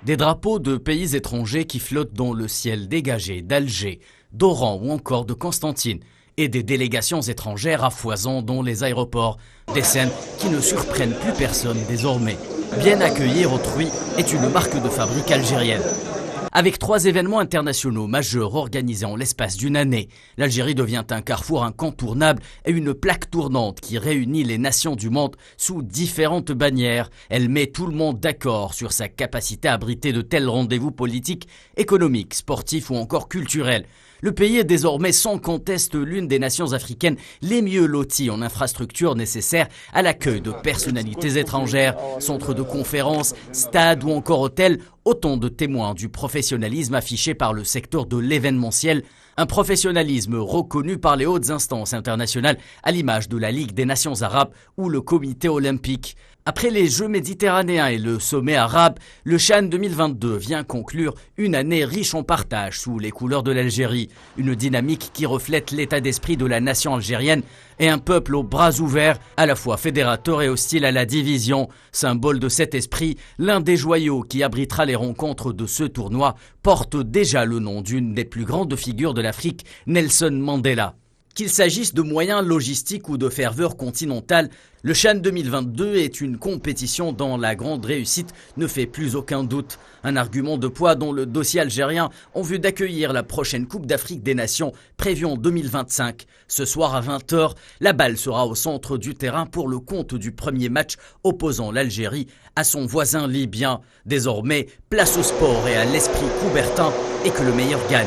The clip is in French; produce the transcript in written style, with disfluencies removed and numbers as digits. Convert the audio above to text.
Des drapeaux de pays étrangers qui flottent dans le ciel dégagé d'Alger, d'Oran ou encore de Constantine. Et des délégations étrangères à foison dans les aéroports. Des scènes qui ne surprennent plus personne désormais. Bien accueillir autrui est une marque de fabrique algérienne. Avec 3 événements internationaux majeurs organisés en l'espace d'une année, l'Algérie devient un carrefour incontournable et une plaque tournante qui réunit les nations du monde sous différentes bannières. Elle met tout le monde d'accord sur sa capacité à abriter de tels rendez-vous politiques, économiques, sportifs ou encore culturels. Le pays est désormais sans conteste l'une des nations africaines les mieux loties en infrastructures nécessaires à l'accueil de personnalités étrangères, centres de conférences, stades ou encore hôtels, autant de témoins du professionnalisme affiché par le secteur de l'événementiel, un professionnalisme reconnu par les hautes instances internationales à l'image de la Ligue des Nations arabes ou le Comité olympique. Après les Jeux méditerranéens et le sommet arabe, le Chan 2022 vient conclure une année riche en partage sous les couleurs de l'Algérie. Une dynamique qui reflète l'état d'esprit de la nation algérienne et un peuple aux bras ouverts, à la fois fédérateur et hostile à la division. Symbole de cet esprit, l'un des joyaux qui abritera les rencontres de ce tournoi porte déjà le nom d'une des plus grandes figures de l'Afrique, Nelson Mandela. Qu'il s'agisse de moyens logistiques ou de ferveur continentale, le Chan 2022 est une compétition dont la grande réussite ne fait plus aucun doute. Un argument de poids dans le dossier algérien en vue d'accueillir la prochaine Coupe d'Afrique des Nations prévue en 2025. Ce soir à 20h, la balle sera au centre du terrain pour le compte du premier match opposant l'Algérie à son voisin libyen. Désormais, place au sport et à l'esprit coubertin et que le meilleur gagne.